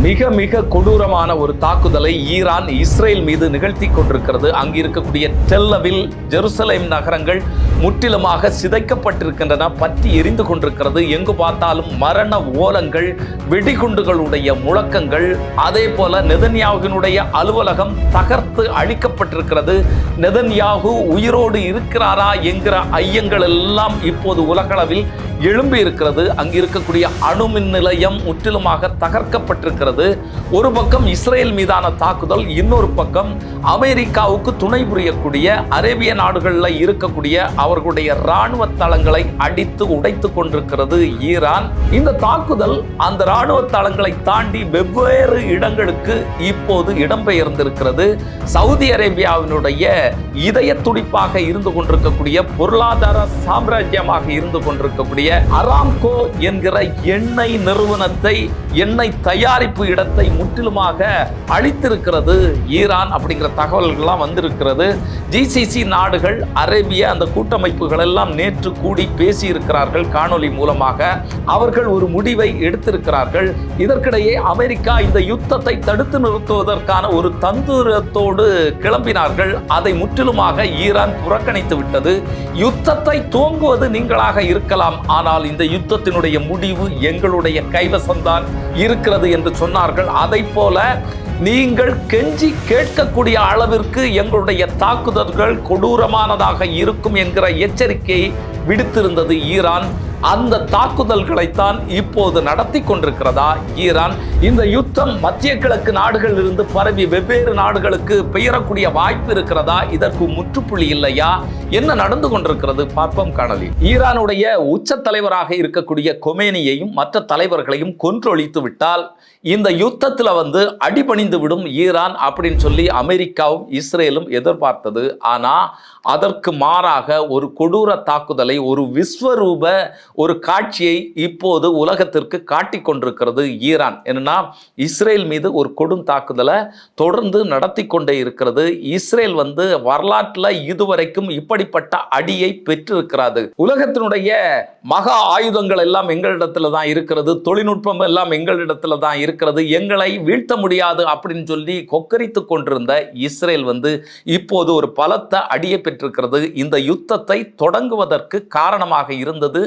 மிக மிக கொடூரமான ஒரு தாக்குதலை ஈரான் இஸ்ரேல் மீது நிகழ்த்தி கொண்டிருக்கிறது. அங்கு இருக்கக்கூடிய டெல் அவிவ், ஜெருசலேம் நகரங்கள் முற்றிலுமாக சிதைக்கப்பட்டிருக்கின்றன, பற்றி எரிந்து கொண்டிருக்கிறது. எங்கு பார்த்தாலும் மரண ஓலங்கள், வெடிகுண்டுகளுடைய முழக்கங்கள். அதே போல நெதன்யாகுவினுடைய அலுவலகம் தகர்த்து அழிக்கப்பட்டிருக்கிறது. நெதன்யாகு உயிரோடு இருக்கிறாரா என்கிற ஐயங்கள் எல்லாம் இப்போது உலகளவில் எழும்பி இருக்கிறது. அங்கு இருக்கக்கூடிய அணுமின் நிலையம் முற்றிலுமாக தகர்க்கப்பட்டிருக்கிறது. ஒரு பக்கம் இஸ்ரேல் மீதான தாக்குதல், இன்னொரு பக்கம் அமெரிக்காவுக்கு துணை புரியக்கூடிய அரேபிய நாடுகளில் இருக்கக்கூடிய அவர்களுடைய இராணுவ தளங்களை அடித்து உடைத்து கொண்டிருக்கிறது ஈரான். இந்த தாக்குதல் அந்த இராணுவ தளங்களை தாண்டி வெவ்வேறு இடங்களுக்கு இப்போது இடம்பெயர்ந்திருக்கிறது. சவுதி அரேபியாவினுடைய இதய துடிப்பாக இருந்து கொண்டிருக்கக்கூடிய, பொருளாதார சாம்ராஜ்யமாக இருந்து கொண்டிருக்கக்கூடிய அராம்கோ என்கிற எண்ணெய் நிறுவனத்தை, எண்ணெய் தயாரிப்பு இடத்தை முற்றிலுமாக அழித்திருக்கிறது ஈரான் அப்படிங்கிற தகவல்கள்லாம் வந்திருக்கிறது. ஜிசிசி நாடுகள், அரேபிய அந்த கூட்டமைப்புகள் எல்லாம் நேற்று கூடி பேசி இருக்கிறார்கள் காணொலி மூலமாக. அவர்கள் ஒரு முடிவை எடுத்திருக்கிறார்கள். இதற்கிடையே அமெரிக்கா இந்த யுத்தத்தை தடுத்து நிறுத்துவதற்கான ஒரு தந்திரத்தோடு கிளம்பினார்கள். அதை முற்றிலுமாக ஈரான் புறக்கணித்து விட்டது. யுத்தத்தை துவங்குவது நீங்களாக இருக்கலாம், ஆனால் இந்த யுத்தத்தினுடைய முடிவு எங்களுடைய கைவசம்தான் இருக்கிறது என்று சொன்னார்கள். அதை போல நீங்கள் கெஞ்சி கேட்கக்கூடிய அளவிற்கு எங்களுடைய தாக்குதல்கள் கொடூரமானதாக இருக்கும் என்கிற எச்சரிக்கையை விடுத்திருந்தது ஈரான். அந்த தாக்குதல்களைத்தான் இப்போது நடத்தி கொண்டிருக்கிறதா ஈரான்? இந்த யுத்தம் மத்திய கிழக்கு நாடுகளில் இருந்து பரவி வெவ்வேறு நாடுகளுக்கு பெயரக்கூடிய வாய்ப்பு இருக்கிறதா? இதற்கு முற்றுப்புள்ளி இல்லையா? என்ன நடந்து கொண்டிருக்கிறது பார்ப்போம் காணொலி. ஈரானுடைய உச்ச தலைவராக இருக்கக்கூடிய கொமேனியையும் மற்ற தலைவர்களையும் கொன்றொழித்து விட்டால் இந்த யுத்தத்தில் அடிபணிந்து விடும் ஈரான் அப்படின்னு சொல்லி அமெரிக்காவும் இஸ்ரேலும் எதிர்பார்த்தது. ஆனால் அதற்கு மாறாக ஒரு கொடூர தாக்குதலை, ஒரு விஸ்வரூப ஒரு காட்சியை இப்போது உலகத்திற்கு காட்டிக் கொண்டிருக்கிறது ஈரான். என்னன்னா, இஸ்ரேல் மீது ஒரு கொடும் தாக்குதலை தொடர்ந்து நடத்தி கொண்டே இருக்கிறது. இஸ்ரேல் வரலாற்றில் இதுவரைக்கும் இப்படிப்பட்ட அடியை பெற்றிருக்கிறது. உலகத்தினுடைய மகா ஆயுதங்கள் எல்லாம் எங்களிடத்துல தான் இருக்கிறது, தொழில்நுட்பம் எல்லாம் எங்களிடத்துல தான் இருக்கிறது, எங்களை வீழ்த்த முடியாது அப்படின்னு சொல்லி கொக்கரித்து கொண்டிருந்த இஸ்ரேல் இப்போது ஒரு பலத்த அடியை பெற்றிருக்கிறது. இந்த யுத்தத்தை தொடங்குவதற்கு காரணமாக இருந்தது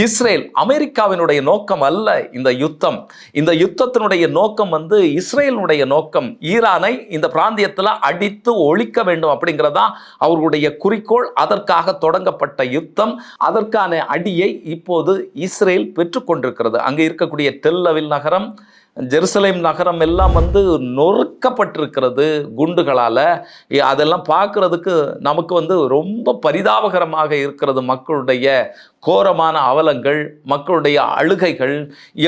இஸ்ரேல். அமெரிக்காவினுடைய நோக்கம் அல்ல இந்த யுத்தம். இந்த யுத்தத்தினுடைய நோக்கம் இஸ்ரேலுடைய நோக்கம். ஈரானை இந்த பிராந்தியத்தில் அடித்து ஒழிக்க வேண்டும் அப்படிங்கிறதா அவர்களுடைய குறிக்கோள். அதற்காக தொடங்கப்பட்ட யுத்தம், அதற்கான அடியை இப்போது இஸ்ரேல் பெற்றுக்கொண்டிருக்கிறது. அங்கே இருக்கக்கூடிய டெல் அவிவ் நகரம், ஜெருசலேம் நகரம் எல்லாம் நொறுக்கப்பட்டிருக்கிறது குண்டுகளால். அதெல்லாம் பார்க்குறதுக்கு நமக்கு ரொம்ப பரிதாபகரமாக இருக்கிறது. மக்களுடைய கோரமான அவலங்கள், மக்களுடைய அழுகைகள்,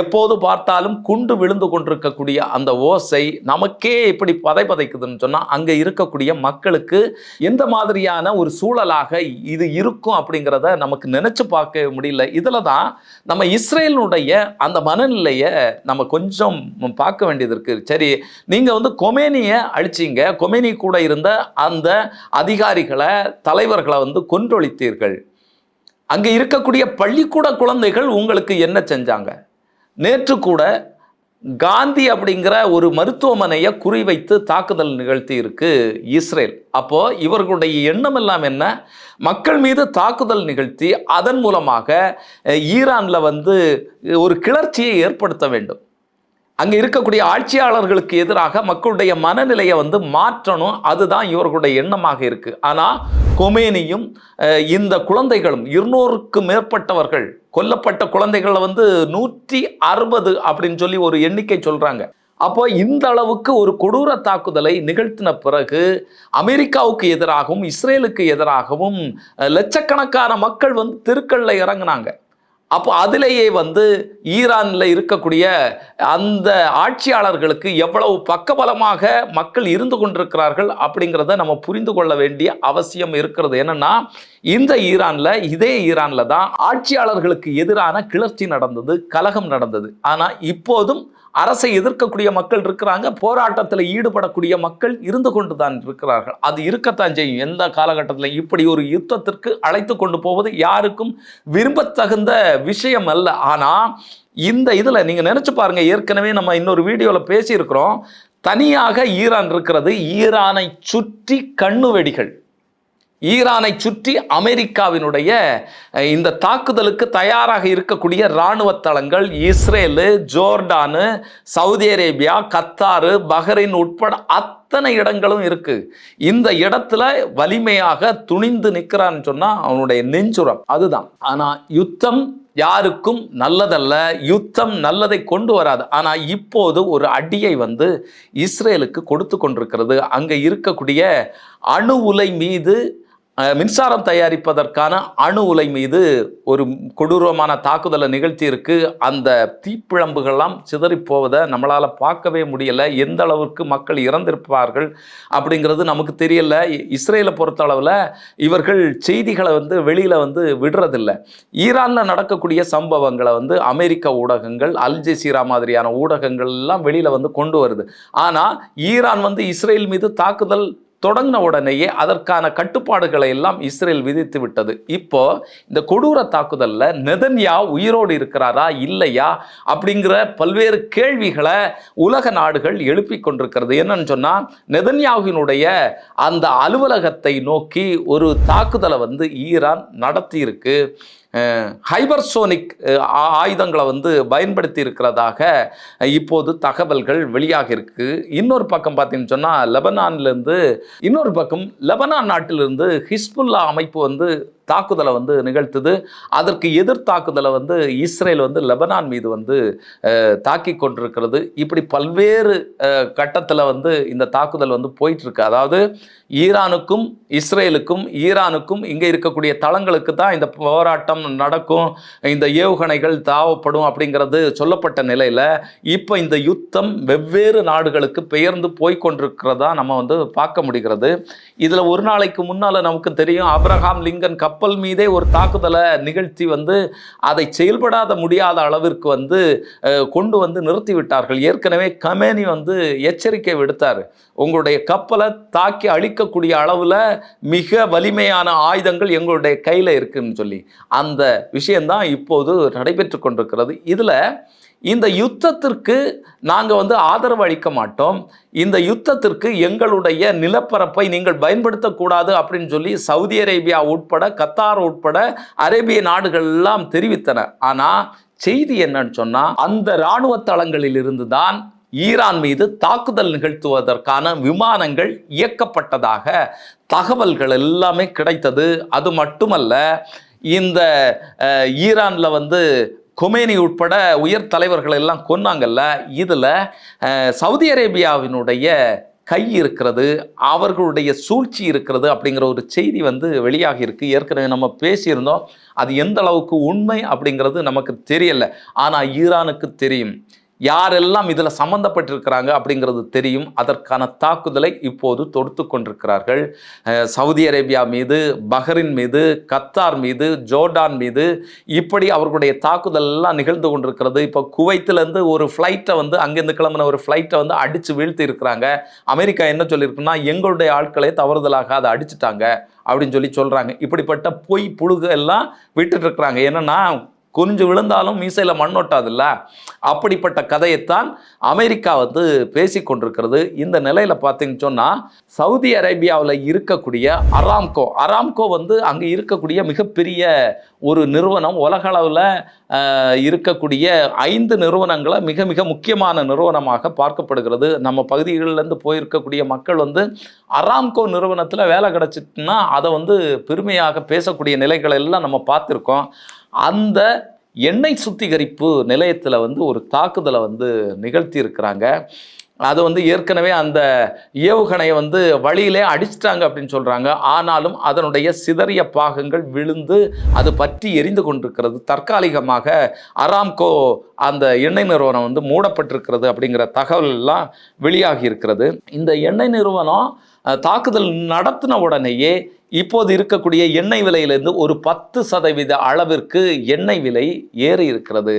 எப்போது பார்த்தாலும் குண்டு விழுந்து கொண்டிருக்கக்கூடிய அந்த ஓசை நமக்கே இப்படி பதைக்குதுன்னு சொன்னால் அங்கே இருக்கக்கூடிய மக்களுக்கு எந்த மாதிரியான ஒரு சூழலாக இது இருக்கும் அப்படிங்கிறத நமக்கு நினச்சி பார்க்க முடியல. இதில் தான் நம்ம இஸ்ரேலினுடைய அந்த மனநிலையை நம்ம கொஞ்சம் பார்க்க வேண்டியது இருக்குது. சரி, நீங்கள் கொமேனியை அழிச்சிங்க, கொமேனி கூட இருந்த அந்த அதிகாரிகளை, தலைவர்களை கொன்றொழித்தீர்கள். அங்கே இருக்கக்கூடிய பள்ளிக்கூட குழந்தைகள் உங்களுக்கு என்ன செஞ்சாங்க? நேற்று கூட காந்தி அப்படிங்கிற ஒரு மருத்துவமனையை குறிவைத்து தாக்குதல் நிகழ்த்தி இருக்கு இஸ்ரேல். அப்போ இவர்களுடைய எண்ணம் எல்லாம் என்ன? மக்கள் மீது தாக்குதல் நிகழ்த்தி அதன் மூலமாக ஈரானில் ஒரு கிளர்ச்சியை ஏற்படுத்த வேண்டும். அங்கே இருக்கக்கூடிய ஆட்சியாளர்களுக்கு எதிராக மக்களுடைய மனநிலையை மாற்றணும். அதுதான் இவர்களுடைய எண்ணமாக இருக்கு. ஆனால் கொமேனியும் இந்த குழந்தைகளும், 200க்கும் மேற்பட்டவர்கள் கொல்லப்பட்ட குழந்தைகளை 160 அப்படின்னு சொல்லி ஒரு எண்ணிக்கை சொல்றாங்க. அப்போ இந்த அளவுக்கு ஒரு கொடூர தாக்குதலை நிகழ்த்தின பிறகு அமெரிக்காவுக்கு எதிராகவும் இஸ்ரேலுக்கு எதிராகவும் லட்சக்கணக்கான மக்கள் தெருக்களில் இறங்கினாங்க. அப்போ அதிலேயே ஈரானில் இருக்கக்கூடிய அந்த ஆட்சியாளர்களுக்கு எவ்வளவு பக்கபலமாக மக்கள் இருந்து கொண்டிருக்கிறார்கள் அப்படிங்கிறத நம்ம புரிந்து கொள்ள வேண்டிய அவசியம் இருக்கிறது. என்னன்னா, இந்த இதே ஈரானில் தான் ஆட்சியாளர்களுக்கு எதிரான கிளர்ச்சி நடந்தது, கலகம் நடந்தது. ஆனால் இப்போதும் அரசை எதிர்க்கக்கூடிய மக்கள் இருக்கிறாங்க, போராட்டத்தில் ஈடுபடக்கூடிய மக்கள் இருந்து கொண்டு தான் இருக்கிறார்கள். அது இருக்கத்தான் செய்யும். எந்த காலகட்டத்தில் இப்படி ஒரு யுத்தத்திற்கு அழைத்து கொண்டு போவது யாருக்கும் விரும்பத்தகுந்த விஷயம் அல்ல. ஆனால் இந்த இதில் நீங்கள் நினச்சி பாருங்கள், ஏற்கனவே நம்ம இன்னொரு வீடியோவில் பேசியிருக்கிறோம். தனியாக ஈரான் இருக்கிறது. ஈரானை சுற்றி கண்ணு வெடிகள், ஈரானை சுற்றி அமெரிக்காவினுடைய இந்த தாக்குதலுக்கு தயாராக இருக்கக்கூடிய இராணுவ தளங்கள் Israel, Jordan, Saudi Arabia, Qatar, Bahrain உட்பட அத்தனை இடங்களும் இருக்கு. இந்த இடத்துல வலிமையாக துணிந்து நிற்கிறான்னு சொன்னா அவனுடைய நெஞ்சுரம் அதுதான். ஆனா யுத்தம் யாருக்கும் நல்லதல்ல, யுத்தம் நல்லதை கொண்டு வராது. ஆனால் இப்போது ஒரு அடியை இஸ்ரேலுக்கு கொடுத்து கொண்டிருக்கிறது. அங்கே இருக்கக்கூடிய அணு உலை மீது, மின்சாரம் தயாரிப்பதற்கான அணு உலை மீது ஒரு கொடூரமான தாக்குதலை நிகழ்த்தி இருக்கு. அந்த தீப்பிழம்புகள்லாம் சிதறி போவதை நம்மளால் பார்க்கவே முடியலை. எந்த அளவுக்கு மக்கள் இறந்திருப்பார்கள் அப்படிங்கிறது நமக்கு தெரியல. இஸ்ரேலை பொறுத்த அளவில் இவர்கள் செய்திகளை வெளியில் விடுறதில்லை. ஈரானில் நடக்கக்கூடிய சம்பவங்களை அமெரிக்க ஊடகங்கள், அல் ஜசீரா மாதிரியான ஊடகங்கள் எல்லாம் வெளியில் கொண்டு வருது. ஆனால் ஈரான் இஸ்ரேல் மீது தாக்குதல் தொடங்கின உடனேயே அதற்கான கட்டுப்பாடுகளை எல்லாம் இஸ்ரேல் விதித்து விட்டது. இப்போ இந்த கொடூர தாக்குதல்ல நெதன்யாஹு உயிரோடு இருக்கிறாரா இல்லையா அப்படிங்கிற பல்வேறு கேள்விகளை உலக நாடுகள் எழுப்பி கொண்டிருக்கிறது. என்னன்னு சொன்னா, நெதன்யாஹுவினுடைய அந்த அலுவலகத்தை நோக்கி ஒரு தாக்குதலை ஈரான் நடத்தி இருக்கு. ஹைபர்சோனிக் ஆயுதங்களை பயன்படுத்தி இருக்கிறதாக இப்போது தகவல்கள் வெளியாக இருக்கு. இன்னொரு பக்கம் பார்த்தீங்கன்னு சொன்னால், லெபனான்லேருந்து இன்னொரு பக்கம் லெபனான் நாட்டிலிருந்து ஹிஸ்புல்லா அமைப்பு தாக்குதலை நிகழ்த்துது. அதற்கு எதிர் தாக்குதலை இஸ்ரேல் லெபனான் மீது தாக்கி கொண்டிருக்கிறது. இப்படி பல்வேறு கட்டத்தில் இந்த தாக்குதல் போயிட்டு இருக்கு. அதாவது ஈரானுக்கும் இஸ்ரேலுக்கும், ஈரானுக்கும் இங்கே இருக்கக்கூடிய தளங்களுக்கு தான் இந்த போராட்டம் நடக்கும், இந்த ஏவுகணைகள் தாவப்படும் அப்படிங்கிறது சொல்லப்பட்ட நிலையில் இப்போ இந்த யுத்தம் வெவ்வேறு நாடுகளுக்கு பெயர்ந்து போய்கொண்டிருக்கிறதா நம்ம பார்க்க முடிகிறது. இதில் ஒரு நாளைக்கு முன்னால் நமக்கு தெரியும், ஆப்ரஹாம் லிங்கன் கப்பல் மீதே ஒரு தாக்குதலை நிகழ்த்தி அதை செயல்படாத முடியாத அளவிற்கு கொண்டு நிறுத்தி விட்டார்கள். ஏற்கனவே கமேனி எச்சரிக்கை விடுத்தார், உங்களுடைய கப்பலை தாக்கி அழிக்கக்கூடிய அளவில் மிக வலிமையான ஆயுதங்கள் எங்களுடைய கையில் இருக்குன்னு சொல்லி. அந்த விஷயம்தான் இப்போது நடைபெற்று கொண்டிருக்கிறது. இதில் இந்த யுத்தத்திற்கு நாங்கள் ஆதரவு அளிக்க மாட்டோம், இந்த யுத்தத்திற்கு எங்களுடைய நிலப்பரப்பை நீங்கள் பயன்படுத்தக்கூடாது அப்படின்னு சொல்லி சவுதி அரேபியா உட்பட, கத்தார் உட்பட அரேபிய நாடுகள் எல்லாம் தெரிவித்தன. ஆனால் செய்தி என்னன்னு சொன்னால், அந்த இராணுவ தளங்களில் இருந்து தான் ஈரான் மீது தாக்குதல் நிகழ்த்துவதற்கான விமானங்கள் இயக்கப்பட்டதாக தகவல்கள் எல்லாமே கிடைத்தது. அது மட்டுமல்ல, இந்த ஈரானில் கொமேனி உட்பட உயர் தலைவர்கள் எல்லாம் கொன்னாங்கல்ல, இதில் சவுதி அரேபியாவினுடைய கை இருக்கிறது, அவர்களுடைய சூழ்ச்சி இருக்கிறது அப்படிங்கிற ஒரு செய்தி வெளியாகி இருக்கு. ஏற்கனவே நம்ம பேசியிருந்தோம். அது எந்த அளவுக்கு உண்மை அப்படிங்கிறது நமக்கு தெரியல. ஆனால் ஈரானுக்கு தெரியும், யாரெல்லாம் இதில் சம்மந்தப்பட்டிருக்கிறாங்க அப்படிங்கிறது தெரியும். அதற்கான தாக்குதலை இப்போது தொடுத்து கொண்டிருக்கிறார்கள். சவுதி அரேபியா மீது, பஹ்ரைன் மீது, கத்தார் மீது, ஜோர்டான் மீது இப்படி அவர்களுடைய தாக்குதல் எல்லாம் நிகழ்ந்து கொண்டிருக்கிறது. இப்போ குவைத்திலேருந்து ஒரு ஃப்ளைட்டை அங்கேருந்து கிளம்பின ஒரு ஃப்ளைட்டை அடித்து வீழ்த்தி இருக்கிறாங்க. அமெரிக்கா என்ன சொல்லியிருக்குன்னா, எங்களுடைய ஆட்களை தவறுதலாக அதை அடிச்சுட்டாங்க அப்படின்னு சொல்கிறாங்க. இப்படிப்பட்ட பொய் புழுகு எல்லாம் விட்டுட்டு இருக்கிறாங்க. என்னன்னா, கொஞ்சம் விழுந்தாலும் மீசையில் மண்ணொட்டாதில்ல, அப்படிப்பட்ட கதையைத்தான் அமெரிக்கா பேசி கொண்டிருக்கிறது. இந்த நிலையில் பார்த்தீங்கன்னு சொன்னால், சவுதி அரேபியாவில் இருக்கக்கூடிய அராம்கோ அங்கே இருக்கக்கூடிய மிகப்பெரிய ஒரு நிறுவனம். உலக அளவில் இருக்கக்கூடிய 5 நிறுவனங்களை மிக மிக முக்கியமான நிறுவனமாக பார்க்கப்படுகிறது. நம்ம பகுதிகளிலேருந்து போயிருக்கக்கூடிய மக்கள் அராம்கோ நிறுவனத்தில் வேலை கிடச்சிட்டுன்னா அதை பெருமையாக பேசக்கூடிய நிலைகள் எல்லாம் நம்ம பார்த்துருக்கோம். அந்த எண்ணெய் சுத்திகரிப்பு நிலையத்தில் ஒரு தாக்குதலை நிகழ்த்தி இருக்கிறாங்க. அது ஏற்கனவே அந்த ஏவுகணையை வழியிலே அடிச்சிட்டாங்க அப்படின்னு சொல்கிறாங்க. ஆனாலும் அதனுடைய சிதறிய பாகங்கள் விழுந்து அது பற்றி எரிந்து கொண்டிருக்கிறது. தற்காலிகமாக அராம்கோ அந்த எண்ணெய் நிறுவனம் மூடப்பட்டிருக்கிறது அப்படிங்கிற தகவல் எல்லாம் வெளியாகி இருக்கிறது. இந்த எண்ணெய் நிறுவனம் தாக்குதல் நடத்தின உடனேயே இப்போது இருக்கக்கூடிய எண்ணெய் விலையிலிருந்து ஒரு 10% அளவிற்கு எண்ணெய் விலை ஏறி இருக்கிறது.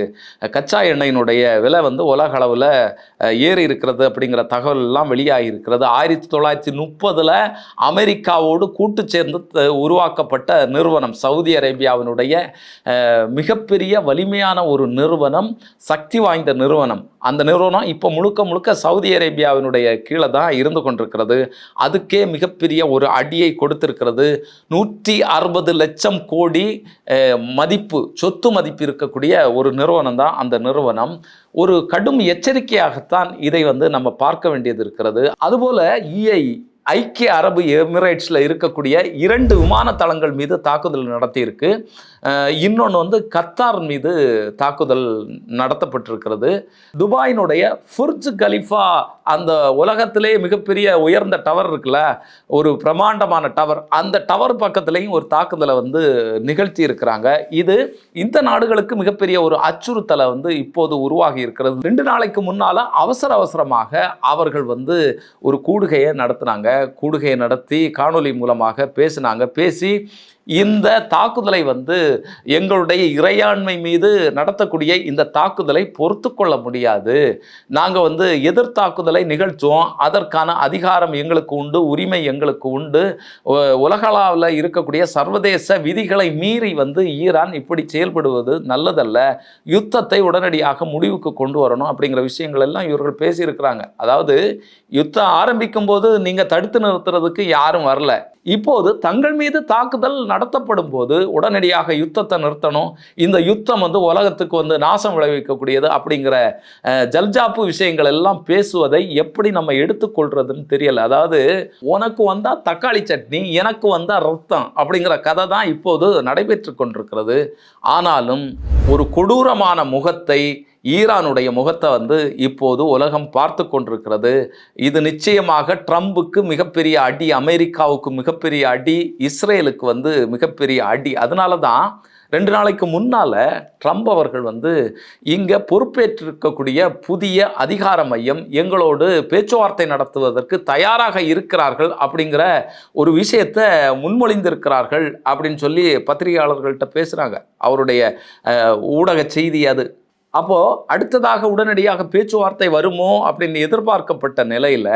கச்சா எண்ணெயினுடைய விலை வந்து உலக அளவில் ஏறி இருக்கிறது அப்படிங்கிற தகவல் எல்லாம் வெளியாகி இருக்கிறது. 1930 அமெரிக்காவோடு கூட்டு சேர்ந்து உருவாக்கப்பட்ட நிறுவனம், சவுதி அரேபியாவினுடைய மிகப்பெரிய வலிமையான ஒரு நிறுவனம், சக்தி வாய்ந்த நிறுவனம். அந்த நிறுவனம் இப்போ முழுக்க முழுக்க சவுதி அரேபியாவினுடைய கீழே தான் இருந்து கொண்டிருக்கிறது. அதுக்கே மிகப்பெரிய ஒரு அடியை கொடுத்திருக்கிறது. 160 லட்சம் கோடி மதிப்பு, சொத்து மதிப்பு இருக்கக்கூடிய ஒரு நிறுவனம் தான் அந்த நிறுவனம். ஒரு கடும் எச்சரிக்கையாகத்தான் இதை வந்து நம்ம பார்க்க வேண்டியது இருக்கிறது. அதுபோல ஐக்கிய அரபு எமிரேட்ஸில் இருக்கக்கூடிய 2 விமான தளங்கள் மீது தாக்குதல் நடத்தியிருக்கு. இன்னொன்று வந்து கத்தார் மீது தாக்குதல் நடத்தப்பட்டிருக்கிறது. துபாயினுடைய புர்ஜ் கலிஃபா, அந்த உலகத்திலே மிகப்பெரிய உயர்ந்த டவர் இருக்குல்ல, ஒரு பிரமாண்டமான டவர், அந்த டவர் பக்கத்துலேயும் ஒரு தாக்குதலை வந்து நிகழ்த்தி இருக்கிறாங்க. இது இந்த நாடுகளுக்கு மிகப்பெரிய ஒரு அச்சுறுத்தலை வந்து இப்போது உருவாகி இருக்கிறது. 2 நாளைக்கு முன்னால் அவசரமாக அவர்கள் வந்து ஒரு கூடுகையை நடத்தினாங்க. கூடுகையை நடத்தி காணொலி மூலமாக பேசி இந்த தாக்குதலை வந்து எங்களுடைய இறையாண்மை மீது நடத்தக்கூடிய இந்த தாக்குதலை பொறுத்து கொள்ள முடியாது, நாங்கள் வந்து எதிர்த்தாக்குதலை நிகழ்த்துவோம், அதற்கான அதிகாரம் எங்களுக்கு உண்டு, உரிமை எங்களுக்கு உண்டு, உலகளவில் இருக்கக்கூடிய சர்வதேச விதிகளை மீறி வந்து ஈரான் இப்படி செயல்படுவது நல்லதல்ல, யுத்தத்தை உடனடியாக முடிவுக்கு கொண்டு வரணும் அப்படிங்கிற விஷயங்கள் எல்லாம் இவர்கள் பேசியிருக்கிறாங்க. அதாவது யுத்தம் ஆரம்பிக்கும் போது நீங்கள் தடுத்து நிறுத்துறதுக்கு யாரும் வரல. இப்போது தங்கள் மீது தாக்குதல் நடத்தப்படும் போது உடனடியாக யுத்தத்தை நிறுத்தணும், இந்த யுத்தம் வந்து உலகத்துக்கு வந்து நாசம் விளைவிக்கக்கூடியது அப்படிங்கிற ஜல்ஜாப்பு விஷயங்கள் எல்லாம் பேசுவதை எப்படி நம்ம எடுத்துக்கொள்றதுன்னு தெரியல. அதாவது உனக்கு வந்தா தக்காளி சட்னி, எனக்கு வந்தா ரத்தம் அப்படிங்கிற கதை தான் இப்போது நடைபெற்று கொண்டிருக்கிறது. ஆனாலும் ஒரு கொடூரமான முகத்தை, ஈரானுடைய முகத்தை வந்து இப்போது உலகம் பார்த்து கொண்டிருக்கிறது. இது நிச்சயமாக ட்ரம்புக்கு மிகப்பெரிய அடி, அமெரிக்காவுக்கு மிகப்பெரிய அடி, இஸ்ரேலுக்கு வந்து மிகப்பெரிய அடி. அதனால தான் 2 நாளைக்கு முன்னால் ட்ரம்ப் அவர்கள் வந்து இங்கே பொறுப்பேற்றிருக்கக்கூடிய புதிய அதிகார மையம் எங்களோடு பேச்சுவார்த்தை நடத்துவதற்கு தயாராக இருக்கிறார்கள் அப்படிங்கிற ஒரு விஷயத்தை முன்மொழிந்திருக்கிறார்கள் அப்படின்னு சொல்லி பத்திரிகையாளர்கள்ட்ட பேசுகிறாங்க. அவருடைய ஊடக செய்தி அது. அப்போது அடுத்ததாக உடனடியாக பேச்சுவார்த்தை வருமோ அப்படின்னு எதிர்பார்க்கப்பட்ட நிலையில்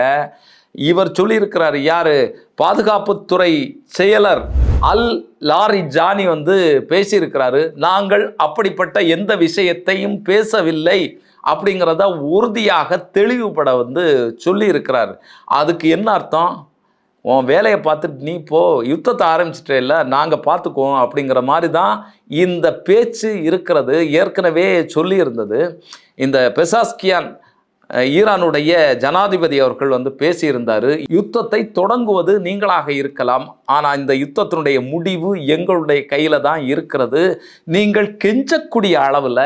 இவர் சொல்லியிருக்கிறார். யார்? பாதுகாப்புத்துறை செயலர் அல் லாரிஜானி வந்து பேசியிருக்கிறாரு. நாங்கள் அப்படிப்பட்ட எந்த விஷயத்தையும் பேசவில்லை அப்படிங்கிறத உறுதியாக தெளிவுபட வந்து சொல்லியிருக்கிறார். அதுக்கு என்ன அர்த்தம்? உன் வேலையை பார்த்துட்டு நீ போ, யுத்தத்தை ஆரம்பிச்சிட்டே இல்லை, நாங்கள் பார்த்துக்குவோம் அப்படிங்கிற மாதிரி தான் இந்த பேச்சு இருக்கிறது. ஏற்கனவே சொல்லியிருந்தது. இந்த பெசாஸ்கியான் ஈரானுடைய ஜனாதிபதி அவர்கள் வந்து பேசியிருந்தார். யுத்தத்தை தொடங்குவது நீங்களாக இருக்கலாம், ஆனால் இந்த யுத்தத்தினுடைய முடிவு எங்களுடைய கையில் தான் இருக்கிறது. நீங்கள் கெஞ்சக்கூடிய அளவில்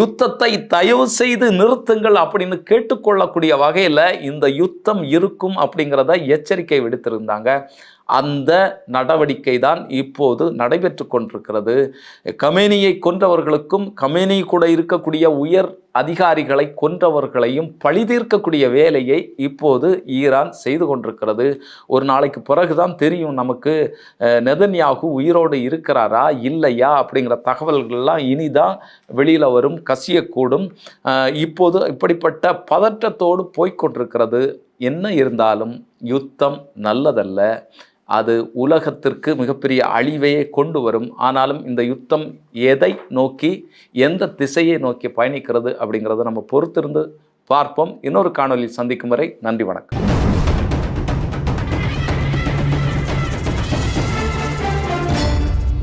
யுத்தத்தை தயவு செய்து நிறுத்துங்கள் அப்படின்னு கேட்டுக்கொள்ளக்கூடிய வகையில் இந்த யுத்தம் இருக்கும் அப்படிங்கிறத எச்சரிக்கை விடுத்திருந்தாங்க. அந்த நடவடிக்கை தான் இப்போது நடைபெற்று கொண்டிருக்கிறது. கமேனியை கொன்றவர்களுக்கும் கமேனி கூட இருக்கக்கூடிய உயர் அதிகாரிகளை கொன்றவர்களையும் பழிதீர்க்கக்கூடிய வேலையை இப்போது ஈரான் செய்து கொண்டிருக்கிறது. ஒரு நாளைக்கு பிறகுதான் தெரியும் நமக்கு நெதன்யாகு உயிரோடு இருக்கிறாரா இல்லையா அப்படிங்கிற தகவல்கள்லாம் இனிதான் வெளியில் வரும், கசியக்கூடும். இப்போது இப்படிப்பட்ட பதற்றத்தோடு போய்கொண்டிருக்கிறது. என்ன இருந்தாலும் யுத்தம் நல்லதல்ல, அது உலகத்திற்கு மிகப்பெரிய அழிவையே கொண்டு வரும். ஆனாலும் இந்த யுத்தம் எதை நோக்கி, எந்த திசையை நோக்கி பயணிக்கிறது அப்படிங்கிறத நம்ம பொறுத்திருந்து பார்ப்போம். இன்னொரு காணொலியில் சந்திக்கும் வரை நன்றி, வணக்கம்.